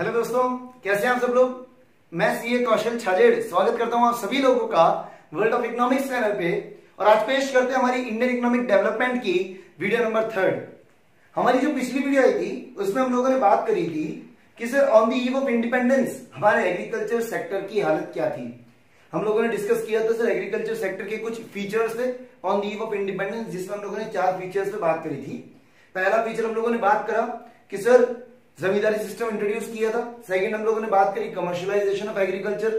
Hello दोस्तों, कैसे हैं आप सब लोग। मैं सीए कौशल छाजेड़ स्वागत करता हूं आप सभी लोगों का वर्ल्ड ऑफ इकोनॉमिक्स चैनल पे। और आज पेश करते हैं हमारी इंडियन इकोनॉमिक डेवलपमेंट की वीडियो नंबर 3। हमारी जो पिछली वीडियो आई थी उसमें हम लोगों ने बात करी थी कि sir on the eve of independence हमारे एग्रीकल्चर सेक्टर की हालत क्या थी। हम लोगों ने डिस्कस किया था सर एग्रीकल्चर सेक्टर के कुछ फीचर्स थे on the eve of independence, जिसमें हम लोगों ने 4 फीचर्स पे बात करी थी। पहला फीचर हम लोगों ने बात करा कि सर जमींदारी सिस्टम इंट्रोड्यूस किया था। सेकंड हम लोगों ने बात करी कमर्शियलाइजेशन ऑफ एग्रीकल्चर।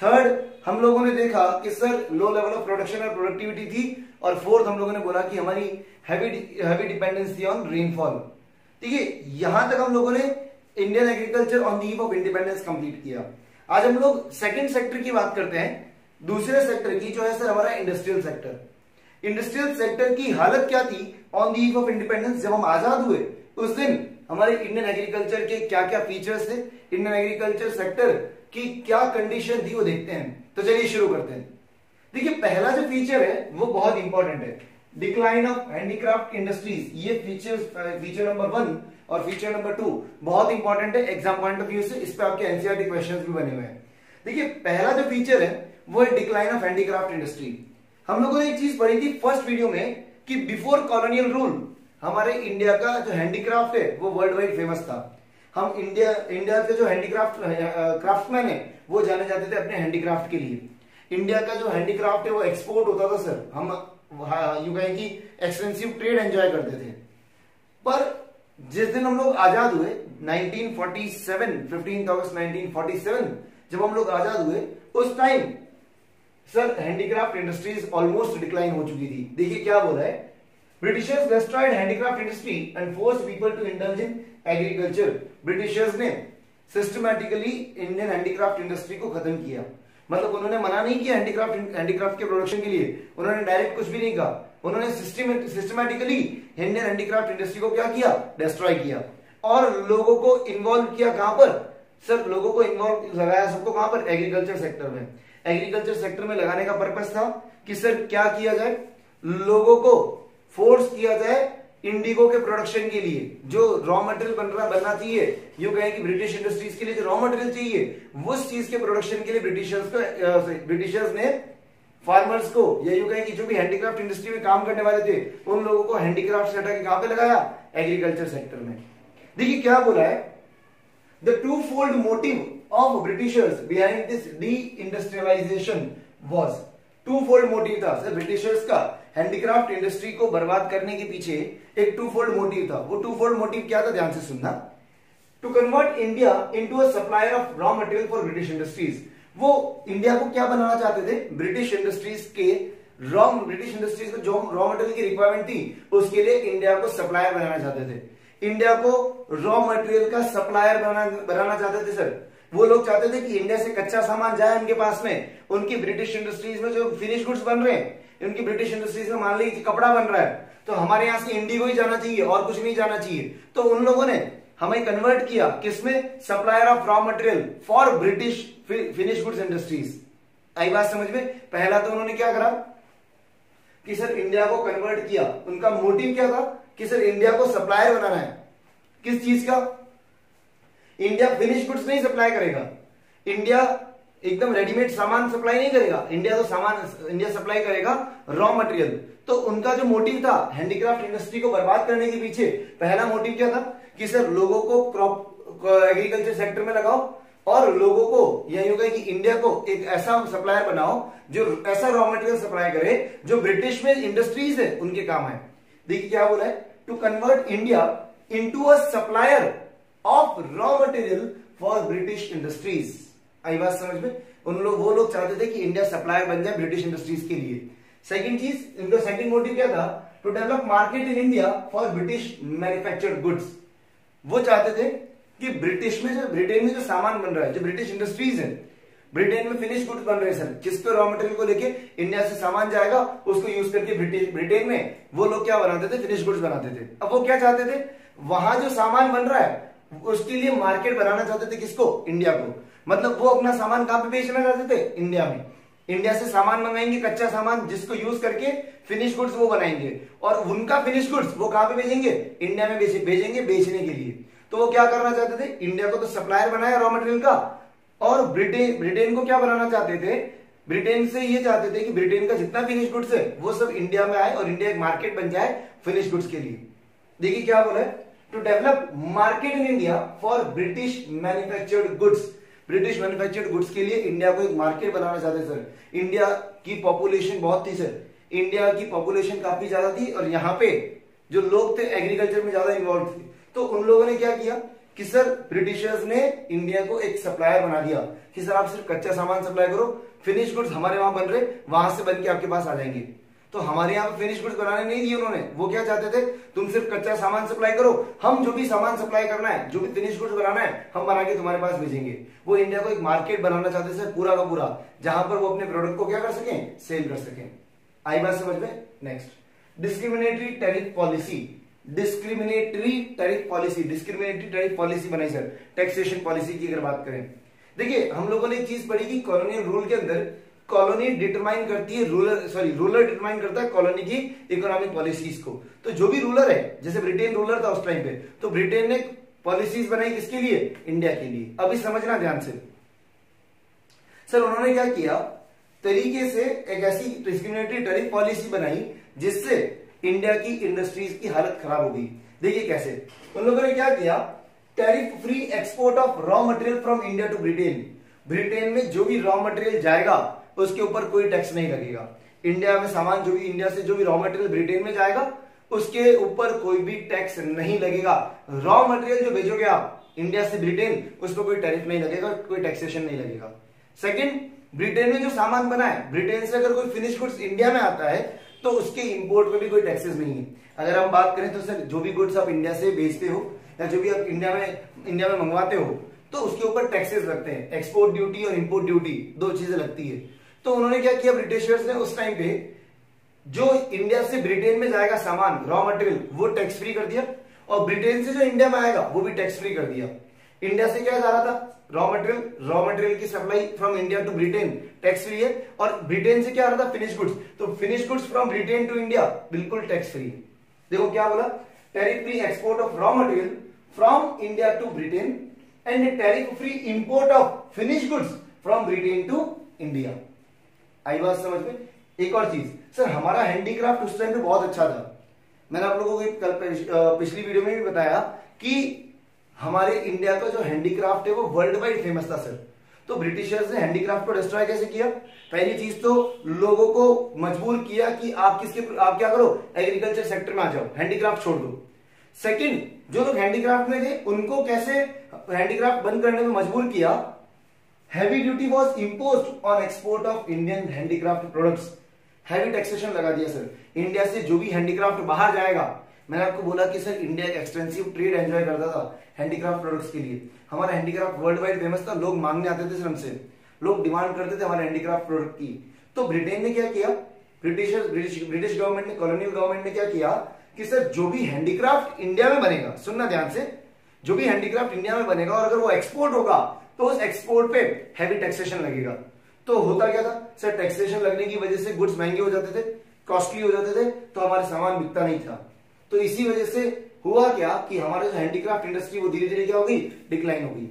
थर्ड हम लोगों ने देखा कि sir low level of production और प्रोडक्टिविटी थी। और फोर्थ हम लोगों ने बोला कि हमारी हैवी डिपेंडेंस थी ऑन रेनफॉल। ठीक है, यहां तक हम लोगों ने Indian agriculture on the eve of independence complete किया। आज हम लोग सेकंड सेक्टर की बात करते हैं, दूसरे सेक्टर की, जो है सर हमारा इंडस्ट्रियल सेक्टर। इंडस्ट्रियल सेक्टर की हालत क्या थी on the eve of independence. जब हम आजाद हुए उस दिन हमारे इंडियन एग्रीकल्चर के क्या क्या फीचर्स थे, इंडियन एग्रीकल्चर सेक्टर की क्या कंडीशन थी, वो देखते हैं। तो चलिए शुरू करते हैं। देखिए पहला जो फीचर है वो बहुत इंपॉर्टेंट है, डिक्लाइन ऑफ हैंडीक्राफ्ट इंडस्ट्रीज। ये फीचर नंबर 1 और फीचर नंबर 2 बहुत इंपॉर्टेंट है एग्जाम पॉइंट ऑफ व्यू से। इस पे आपके एनसीईआरटी क्वेश्चंस भी बने हुए हैं। देखिए पहला जो फीचर है वो है डिक्लाइन ऑफ हैंडीक्राफ्ट इंडस्ट्री। हम लोगों ने एक चीज पढ़ी थी फर्स्ट वीडियो में कि बिफोर कॉलोनियल रूल हमारे इंडिया का जो हैंडीक्राफ्ट है वो वर्ल्ड वाइड फेमस था। हम इंडिया के जो क्राफ्टमैन है वो जाने जाते थे अपने हैंडीक्राफ्ट के लिए। इंडिया का जो हैंडीक्राफ्ट है वो एक्सपोर्ट होता था सर। हम यूं कहें कि एक्सपेंसिव ट्रेड एंजॉय करते थे। पर जिस दिन हम लोग आजाद हुए 1947, 15 अगस्त 1947 जब हम लोग आजाद हुए उस time sir handicraft industries almost decline हो चुकी थी। देखिए क्या बोला है, Britishers destroyed handicraft industry and forced people to indulge in agriculture. Britishers ने सिस्टमैटिकली इंडियन हैंडीक्राफ्ट इंडस्ट्री को खत्म किया। मतलब उन्होंने मना नहीं किया हैंडीक्राफ्ट के प्रोडक्शन के लिए, उन्होंने डायरेक्ट कुछ भी नहीं कहा। उन्होंने सिस्टमैटिकली इंडियन हैंडीक्राफ्ट इंडस्ट्री को क्या किया, डिस्ट्रॉय किया। और लोगों को इन्वॉल्व किया कहां पर सर, लोगों को इन्वॉल्व लगाया सबको कहां पर, एग्रीकल्चर सेक्टर में। एग्रीकल्चर सेक्टर में लगाने का पर्पस था कि सर क्या किया जाए, लोगों को फोर्स किया जाए इंडिगो के प्रोडक्शन के लिए। जो रॉ मटेरियल बनना चाहिए, यूं कहें कि ब्रिटिश इंडस्ट्रीज के लिए जो रॉ मटेरियल चाहिए उस चीज के प्रोडक्शन के लिए ब्रिटिशर्स ने फार्मर्स को, या यूं कहें कि जो भी हैंडीक्राफ्ट इंडस्ट्री में काम करने वाले थे उन लोगों को हैंडीक्राफ्ट से हटा के कहां पे लगाया, एग्रीकल्चर सेक्टर में। देखिए क्या बोला है, the two fold motive of Britishers behind this deindustrialization was. Two fold motive था सर ब्रिटिशर्स का हैंडीक्राफ्ट इंडस्ट्री को बर्बाद करने के पीछे एक टू फोल्ड मोटिव था। वो टू फोल्ड मोटिव क्या था, ध्यान से सुनना। To convert India into a supplier of raw material for British industries. वो इंडिया को क्या बनाना चाहते थे, ब्रिटिश इंडस्ट्रीज को जो रॉ मटेरियल की रिक्वायरमेंट थी उसके लिए इंडिया को सप्लायर बनाना चाहते थे। इंडिया को रॉ मटेरियल का सप्लायर बनाना चाहते थे सर। वो लोग चाहते थे कि इंडिया से कच्चा सामान जाए उनके पास में, उनकी ब्रिटिश इंडस्ट्रीज में जो फिनिश गुड्स बन रहे हैं, उनकी ब्रिटिश इंडस्ट्रीज में मान लीजिए कपड़ा बन रहा है तो हमारे यहां से इंडिगो ही जाना चाहिए और कुछ नहीं जाना चाहिए। तो उन लोगों ने हमें कन्वर्ट किया किसमें, supplier of raw material for British finish goods industries. आई बात समझ में। पहला तो उन्होंने क्या करा कि सर इंडिया को कन्वर्ट किया। उनका मोटिव क्या था कि सर इंडिया को सप्लायर बनाना है। किस चीज का, इंडिया फिनिश गुड्स नहीं सप्लाई करेगा, इंडिया एकदम रेडीमेड सामान सप्लाई नहीं करेगा, इंडिया सप्लाई करेगा रॉ मटेरियल। तो उनका जो मोटिव था हैंडीक्राफ्ट इंडस्ट्री को बर्बाद करने के पीछे पहला मोटिव क्या था कि सर लोगों को एग्रीकल्चर सेक्टर में लगाओ और लोगों को, या यूं कहें कि इंडिया को एक ऐसा सप्लायर बनाओ जो ऐसा रॉ मटेरियल सप्लाई करे जो ब्रिटिश में इंडस्ट्रीज है उनके काम है। देखिए क्या बोला है, to convert India into a supplier of raw material for British industries. आई बात समझ में। वो लोग चाहते थे कि इंडिया सप्लायर बन जाए ब्रिटिश इंडस्ट्रीज के लिए। सेकंड चीज, इनका सेकंड मोटिव क्या था, to develop market in India for British manufactured goods. वो चाहते थे कि ब्रिटेन में जो सामान बन रहा है, जो ब्रिटिश इंडस्ट्रीज है, ब्रिटेन में फिनिश गुड्स बन रहे हैं सर, जिसको रॉ मटेरियल को लेके इंडिया से सामान जाएगा उसको यूज करके ब्रिटेन में वो लोग क्या बनाते थे, फिनिश गुड्स बनाते थे। अब वो क्या चाहते थे, वहां जो सामान बन रहा है उसके लिए मार्केट बनाना चाहते थे, किसको, इंडिया को। मतलब वो अपना सामान कहां पे बेचना चाहते थे, इंडिया में। इंडिया से सामान मंगाएंगे, कच्चा सामान, जिसको यूज करके फिनिश गुड्स वो बनाएंगे और उनका फिनिश गुड्स वो कहां पे भेजेंगे, इंडिया में भेजेंगे बेचने के लिए। तो वो क्या करना चाहते थे, इंडिया को तो सप्लायर बनाया रॉ मटेरियल का, और ब्रिटेन को क्या बनाना चाहते थे, ब्रिटेन से ये चाहते थे कि ब्रिटेन का जितना फिनिश गुड्स है वो सब इंडिया में आए और इंडिया एक मार्केट बन जाए फिनिश गुड्स के लिए। देखिए क्या बोला है, to develop market in India for British manufactured goods. British manufactured goods के लिए इंडिया को एक मार्केट बनाना चाहते सर। इंडिया की पॉपुलेशन बहुत थी सर, इंडिया की पॉपुलेशन काफी ज्यादा थी और यहाँ पे जो लोग थे एग्रीकल्चर में ज्यादा इन्वॉल्व थे। तो उन लोगों ने क्या किया कि सर ब्रिटिशर्स ने इंडिया को एक सप्लायर बना दिया कि सर आप सिर्फ कच्चा सामान सप्लाई करो, फिनिश गुड्स हमारे वहां बन रहे, वहां से बन के आपके पास आ जाएंगे। तो हमारे यहाँ पे फिनिश गुड्स बनाने नहीं दिए उन्होंने, वो क्या चाहते थे, तुम सिर्फ कच्चा सामान सप्लाई करो, हम जो भी सामान सप्लाई करना है, जो भी फिनिश गुड्स बनाना है, हम बना के तुम्हारे पास भेजेंगे। वो इंडिया को एक मार्केट बनाना चाहते थे पूरा का पूरा, जहां पर वो अपने प्रोडक्ट को क्या कर सकें, सेल कर सकें। आई बात समझ में। Next, discriminatory tariff policy. Discriminatory tariff policy, discriminatory tariff policy बनाई सर, टैक्सेशन पॉलिसी की अगर बात करें। देखिए हम लोगों ने एक चीज पढ़ी कि कॉलोनियल रूल के अंदर कॉलोनी डिटरमाइन करती है रूलर डिटरमाइन करता है कॉलोनी की इकोनॉमिक पॉलिसीज को। तो जो भी रूलर है, जैसे ब्रिटेन रूलर था उस टाइम पे, तो ब्रिटेन ने पॉलिसीज बनाई किसके लिए, इंडिया के लिए। अभी समझना ध्यान से सर, उन्होंने क्या किया, तरीके से एक ऐसी डिस्क्रिमिनेटरी टैरिफ पॉलिसी बनाई जिससे इंडिया की इंडस्ट्रीज की हालत खराब हो गई। देखिए कैसे, उन लोगों ने क्या किया, tariff free export of raw material from India to Britain. Britain में जो भी रॉ मटेरियल जाएगा उसके ऊपर कोई टैक्स नहीं लगेगा। इंडिया में सामान जो भी, इंडिया से जो भी रॉ मटेरियल ब्रिटेन में जाएगा उसके ऊपर कोई भी टैक्स नहीं लगेगा। रॉ मटेरियल जो भेजोगे आप इंडिया से ब्रिटेन, उस पर कोई टैरिफ नहीं लगेगा, कोई टैक्सेशन नहीं लगेगा। सेकंड, ब्रिटेन में जो सामान बना है, ब्रिटेन से अगर कोई फिनिश गुड्स इंडिया में आता है तो उसके इंपोर्ट पे भी कोई टैक्सेस नहीं है। अगर हम बात करें तो सर जो भी गुड्स आप इंडिया से बेचते हो या जो भी आप इंडिया में मंगवाते हो तो उसके ऊपर टैक्सेस लगते हैं, एक्सपोर्ट ड्यूटी और इंपोर्ट ड्यूटी, दो चीजें लगती है। तो उन्होंने क्या किया, ब्रिटिशर्स ने उस टाइम पे जो इंडिया से ब्रिटेन में जाएगा सामान, रॉ मटेरियल, वो टैक्स फ्री कर दिया, और ब्रिटेन से जो इंडिया में आएगा वो भी टैक्स फ्री कर दिया। इंडिया से क्या जा रहा था, रॉ मटेरियल की supply from India to Britain tax free है, और ब्रिटेन से क्या आ रहा था, फिनिश गुड्स, तो finish goods from Britain to India बिल्कुल टैक्स फ्री। देखो क्या बोला, tariff free export of raw material from India to Britain and tariff free import of finish goods from Britain to India. आई बात समझ में। एक और चीज सर, हमारा हैंडीक्राफ्ट उस टाइम पे बहुत अच्छा था। मैंने आप लोगों को कल पिछली वीडियो में भी बताया कि हमारे इंडिया का जो हैंडीक्राफ्ट है वो वर्ल्ड वाइड फेमस था सर। तो ब्रिटिशर्स ने हैंडीक्राफ्ट को डिस्ट्रॉय कैसे किया, पहली चीज तो लोगों को मजबूर किया कि आप क्या करो, एग्रीकल्चर सेक्टर में आ जाओ, हैंडीक्राफ्ट छोड़ दो। सेकंड, जो लोग हैंडीक्राफ्ट में थे उनको कैसे हैंडीक्राफ्ट बंद करने में मजबूर किया, heavy duty was imposed on export of Indian handicraft products. Heavy taxation लगा दिया सर। इंडिया से जो भी हैंडीक्राफ्ट बाहर जाएगा, मैंने आपको बोला कि सर इंडिया एक एक्सटेंसिव ट्रेड एंजॉय करता था हैंडीक्राफ्ट प्रोडक्ट्स के लिए। हमारा हैंडीक्राफ्ट वर्ल्ड वाइड फेमस था, लोग मांगने आते थे सर हमसे, लोग डिमांड करते थे हमारे हैंडीक्राफ्ट प्रोडक्ट की। तो ब्रिटेन ने क्या किया, ब्रिटिश गवर्नमेंट ने, कॉलोनियल गवर्नमेंट ने क्या किया कि सर जो भी हैंडीक्राफ्ट इंडिया में बनेगा, सुनना ध्यान से, जो भी हैंडीक्राफ्ट इंडिया में बनेगा और अगर वो एक्सपोर्ट होगा तो उस एक्सपोर्ट पे हैवी टैक्सेशन लगेगा। तो होता क्या था सर, टैक्सेशन लगने की वजह से गुड्स महंगे हो जाते थे, कॉस्टली हो जाते थे, तो हमारे सामान बिकता नहीं था। तो इसी वजह से हुआ क्या कि हमारे जो हैंडीक्राफ्ट इंडस्ट्री वो धीरे धीरे क्या हो गई, डिक्लाइन हो गई।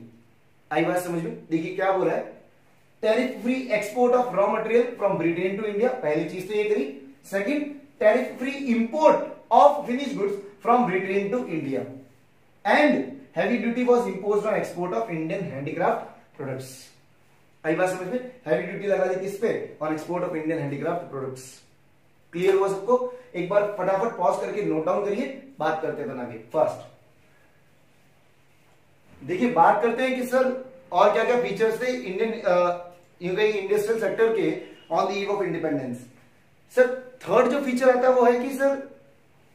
आई बात समझ में। देखिए क्या बोला है, tariff free export of raw material from Britain to India, पहली चीज तो ये करी। Second, tariff free import of finish goods from Britain to India and heavy duty was imposed on export of Indian handicraft products. आई बात समझ में। Heavy duty लगा दी किस पे, on export of Indian handicraft products. Clear हुआ सबको। एक बार फटाफट पॉज करके नोट डाउन करिए, बात करते हैं आगे। फर्स्ट देखिए, बात करते हैं कि सर और क्या क्या फीचर्स थे इंडियन इंडस्ट्रियल सेक्टर के on the eve of independence. Sir third जो फीचर आता है वो है कि sir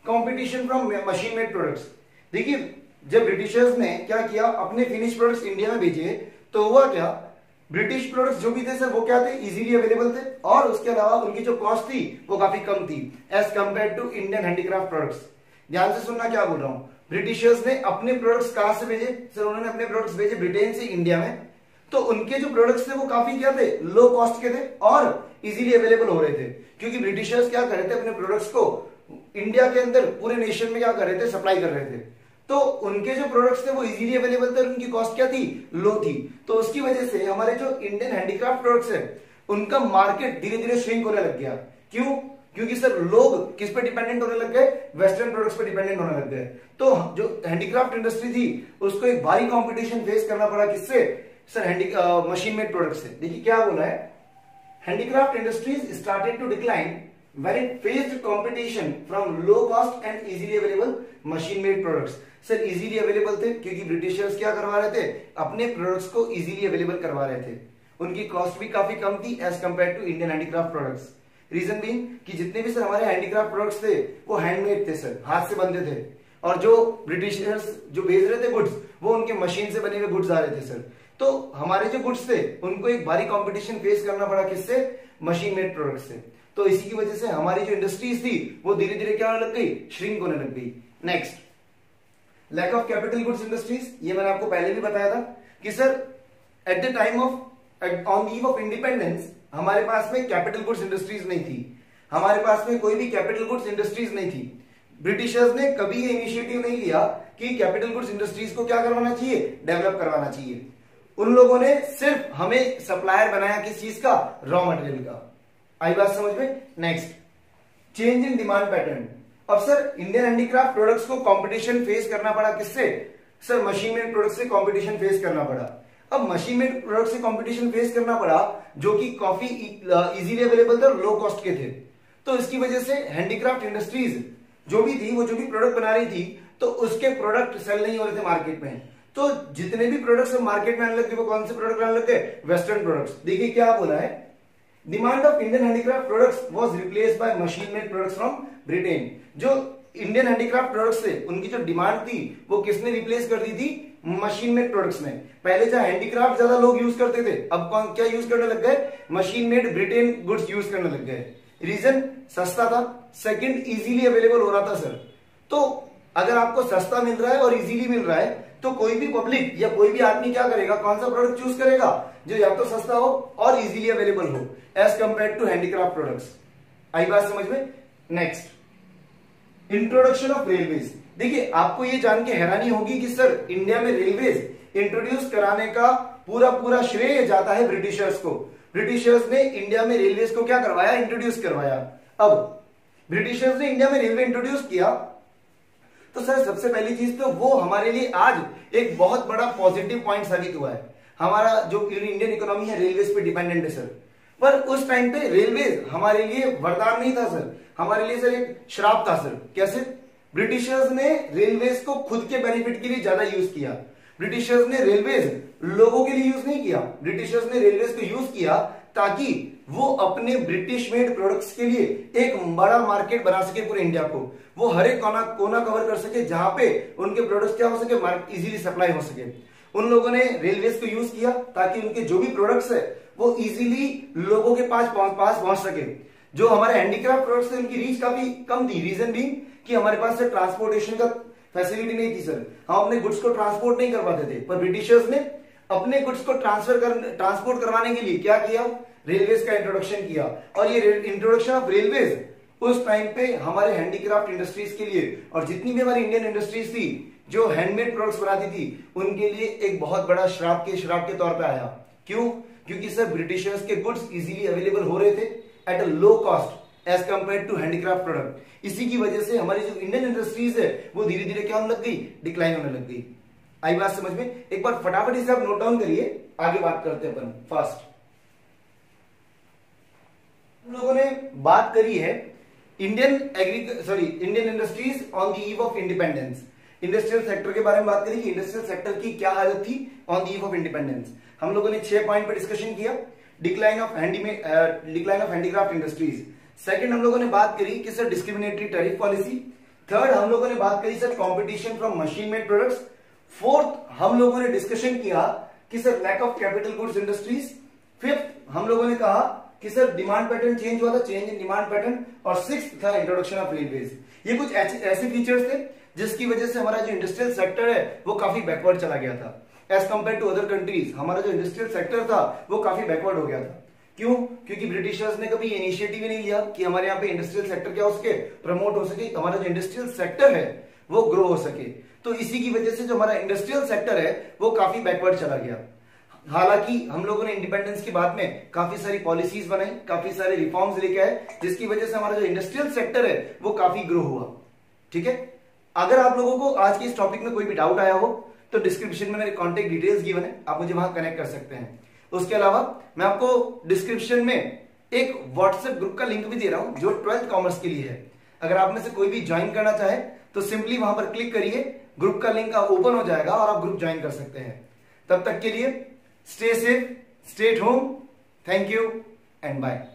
competition from machine made products. देखिए जब ब्रिटिशर्स ने क्या किया, अपने फिनिश प्रोडक्ट्स इंडिया में भेजे, तो हुआ क्या, ब्रिटिश प्रोडक्ट्स जो भी थे सर वो क्या थे, इजीली अवेलेबल थे, और उसके अलावा उनकी जो कॉस्ट थी वो काफी कम थी as compare to Indian handicraft products. ध्यान से सुनना क्या बोल रहा हूं। ब्रिटिशर्स ने अपने प्रोडक्ट्स कहां से भेजे सर, उन्होंने अपने प्रोडक्ट्स भेजे ब्रिटेन से इंडिया में। तो उनके जो प्रोडक्ट्स थे वो काफी क्या थे, लो कॉस्ट के थे और इजीली अवेलेबल हो रहे थे, क्योंकि ब्रिटिशर्स क्या कर रहे थे, अपने प्रोडक्ट्स को इंडिया के अंदर पूरे नेशन में क्या कर रहे थे, सप्लाई कर रहे थे। तो उनके जो प्रोडक्ट्स थे वो इजीली अवेलेबल थे और उनकी कॉस्ट क्या थी, लो थी। तो उसकी वजह से हमारे जो इंडियन हैंडीक्राफ्ट प्रोडक्ट्स है उनका मार्केट धीरे धीरे श्रिंक होने लग गया। क्यों? क्योंकि सर लोग किस पे डिपेंडेंट होने लग गए, वेस्टर्न प्रोडक्ट्स पे डिपेंडेंट होने लग गए। तो जो हैंडीक्राफ्ट इंडस्ट्री थी उसको एक भारी कंपटीशन फेस करना पड़ा, किससे सर, मशीन मेड प्रोडक्ट से। देखिए क्या बोला है, handicraft industries started to decline when it faced competition from low cost and easily available machine made products। Sir easily available थे क्योंकि ब्रिटिशर्स क्या करवा रहे थे, अपने प्रोडक्ट्स को इजीली अवेलेबल करवा रहे थे। उनकी कॉस्ट भी काफी कम थी as compare to Indian handicraft products. Reason being कि जितने भी सर हमारे हैंडीक्राफ्ट प्रोडक्ट्स थे वो हैंडमेड थे सर, हाथ से बनते थे, और जो ब्रिटिशर्स जो भेज रहे थे गुड्स वो उनके मशीन से बने हुए गुड्स आ रहे थे सर। तो हमारे जो गुड्स थे उनको एक भारी कॉम्पिटिशन फेस करना पड़ा, किससे, मशीन मेड प्रोडक्ट से। तो इसी की वजह से हमारी जो इंडस्ट्रीज थी वो धीरे धीरे क्या होने लग गई, श्रिंक होने लग गई। Next, lack of capital goods industries. ये मैंने आपको पहले भी बताया था कि sir at the time of on eve of independence हमारे पास में कैपिटल गुड्स इंडस्ट्रीज नहीं थी, हमारे पास में कोई भी कैपिटल गुड्स इंडस्ट्रीज नहीं थी। ब्रिटिशर्स ने कभी ये इनिशिएटिव नहीं लिया कि कैपिटल गुड्स इंडस्ट्रीज को क्या करवाना चाहिए, डेवलप करवाना चाहिए। उन लोगों ने सिर्फ हमें सप्लायर बनाया किस चीज का, रॉ मटेरियल का। आई बात समझ में। Next, change in demand pattern. अब सर इंडियन हैंडीक्राफ्ट प्रोडक्ट्स को कंपटीशन फेस करना पड़ा, किससे, सर मशीन मेड प्रोडक्ट्स से कंपटीशन फेस करना पड़ा। अब मशीन मेड प्रोडक्ट्स से कंपटीशन फेस करना पड़ा जो कि काफी इजीली अवेलेबल थे और लो कॉस्ट के थे। तो इसकी वजह से हैंडीक्राफ्ट इंडस्ट्रीज जो भी थी वो जो भी प्रोडक्ट बना रही थी तो उसके प्रोडक्ट सेल नहीं हो रहे थे मार्केट में। तो जितने भी प्रोडक्ट्स मार्केट में आने लगे वो कौन से प्रोडक्ट आने लगे, वेस्टर्न प्रोडक्ट्स। देखिए क्या बोला है, demand of Indian handicraft products was replaced by machine made products from Britain. जो इंडियन हैंडीक्राफ्ट प्रोडक्ट्स थे उनकी जो डिमांड थी वो किसने रिप्लेस कर दी थी, मशीन मेड प्रोडक्ट्स ने। पहले जो हैंडीक्राफ्ट ज्यादा लोग यूज करते थे, अब कौन क्या यूज करने लग गए, machine made Britain goods use करने लग गए। रीजन, सस्ता था, सेकंड इजीली अवेलेबल हो रहा था सर। तो अगर आपको सस्ता मिल रहा है और इजीली मिल रहा है तो कोई भी पब्लिक या कोई भी आदमी क्या करेगा, कौन सा प्रोडक्ट चूज करेगा, जो या तो सस्ता हो और इजीली अवेलेबल हो as compare to handicraft products. आई बात समझ में। Next, introduction of railways. देखिए आपको ये जान के हैरानी होगी कि सर इंडिया में रेलवेज इंट्रोड्यूस कराने का पूरा श्रेय जाता है ब्रिटिशर्स को। ब्रिटिशर्स ने इंडिया में रेलवेज को क्या करवाया, इंट्रोड्यूस करवाया। अब ब्रिटिशर्स ने इंडिया में रेलवे इंट्रोड्यूस किया तो सर सबसे पहली चीज तो वो हमारे लिए आज एक बहुत बड़ा पॉजिटिव पॉइंट साबित हुआ है। हमारा जो इंडियन इकोनॉमी है रेलवेज पे डिपेंडेंट है सर। पर उस टाइम पे रेलवेज हमारे लिए वरदान नहीं था सर, हमारे लिए सर एक श्राप था सर। कैसे? ब्रिटिशर्स ने रेलवेज को खुद के बेनिफिट के लिए ज्यादा यूज किया। ब्रिटिशर्स ने रेलवेज लोगों के लिए यूज नहीं किया, ब्रिटिशर्स ने रेलवेज को यूज किया ताकि वो अपने ब्रिटिश मेड प्रोडक्ट्स के लिए एक बड़ा मार्केट बना सके पूरे इंडिया को। वो हर एक कोना कवर कर सके जहां पे उनके प्रोडक्ट्स क्या हो सके, इजीली सप्लाई हो सके। उन लोगों ने रेलवेज को यूज किया ताकि उनके जो भी प्रोडक्ट्स है वो इजीली लोगों के पास पहुंच सके। जो हमारे हैंडीक्राफ्ट प्रोडक्ट्स थे उनकी रीच काफी कम थी। रीजन भी कि हमारे पास से ट्रांसपोर्टेशन का फैसिलिटी नहीं थी सर, हम अपने गुड्स को ट्रांसपोर्ट नहीं कर पाते थे। पर ब्रिटिशर्स ने अपने गुड्स को ट्रांसपोर्ट करवाने के लिए क्या किया, रेलवेज का इंट्रोडक्शन किया। और ये इंट्रोडक्शन ऑफ रेलवेज उस टाइम पे हमारे हैंडीक्राफ्ट इंडस्ट्रीज के लिए और जितनी भी हमारी इंडियन इंडस्ट्रीज थी जो हैंडमेड प्रोडक्ट्स बनाती थी उनके लिए एक बहुत बड़ा श्राप के तौर पे आया। क्यों? क्योंकि सर ब्रिटिशर्स के गुड्स इजीली अवेलेबल हो रहे थे at a low cost as compare to handicraft product. इसी की वजह से हमारी जो इंडियन इंडस्ट्रीज है वो धीरे धीरे क्या होने लग गई, डिक्लाइन होने लग गई। आई बात समझ में। एक बार फटाफट इसे आप नोट डाउन करिए, आगे बात करते हैं अपन फास्ट। हम लोगों ने बात करी है Indian industries on the eve of independence. Industrial sector के बारे में बात करी कि इंडस्ट्रियल सेक्टर की क्या हालत थी on the eve of independence. हम लोगों ने 6 पॉइंट पर डिस्कशन किया। Decline of handicraft industries. Second हम लोगों ने बात करी कि sir discriminatory tariff policy. Third हम लोगों ने बात करी sir competition from machine made products. Fourth हम लोगों ने डिस्कशन किया कि sir lack of capital goods industries. Fifth हम लोगों ने कहा कि सर डिमांड पैटर्न चेंज हुआ था, चेंज इन डिमांड पैटर्न। और सिक्स्थ था इंट्रोडक्शन ऑफ रेलवेज। ये कुछ ऐसे फीचर्स थे जिसकी वजह से हमारा जो इंडस्ट्रियल सेक्टर है वो काफी बैकवर्ड चला गया था as compare to other countries. हमारा जो इंडस्ट्रियल सेक्टर था वो काफी बैकवर्ड हो गया था। क्यों? क्योंकि ब्रिटिशर्स ने कभी इनिशिएटिव ही नहीं लिया कि हमारे यहाँ पे इंडस्ट्रियल सेक्टर क्या हो सके, प्रमोट हो सके, हमारा जो इंडस्ट्रियल सेक्टर है वो ग्रो हो सके। तो इसी की वजह से जो हमारा इंडस्ट्रियल सेक्टर है वो काफी बैकवर्ड चला गया। हालांकि हम लोगों ने इंडिपेंडेंस के बाद में काफी सारी पॉलिसीज बनाई, काफी सारे रिफॉर्म्स लेके आए, जिसकी वजह से हमारा जो इंडस्ट्रियल सेक्टर है वो काफी ग्रो हुआ। ठीक है, अगर आप लोगों को आज के इस टॉपिक में कोई भी डाउट आया हो तो डिस्क्रिप्शन में मेरे कॉन्टेक्ट डिटेल्स गिवन है, आप मुझे वहां कनेक्ट कर सकते हैं। उसके अलावा मैं आपको डिस्क्रिप्शन में एक व्हाट्सएप ग्रुप का लिंक भी दे रहा हूं जो 12th कॉमर्स के लिए है। अगर आप में से कोई भी ज्वाइन करना चाहे तो सिंपली वहां पर क्लिक करिए, ग्रुप का लिंक ओपन हो जाएगा और आप ग्रुप ज्वाइन कर सकते हैं। तब तक के लिए stay safe, stay at home, thank you and bye.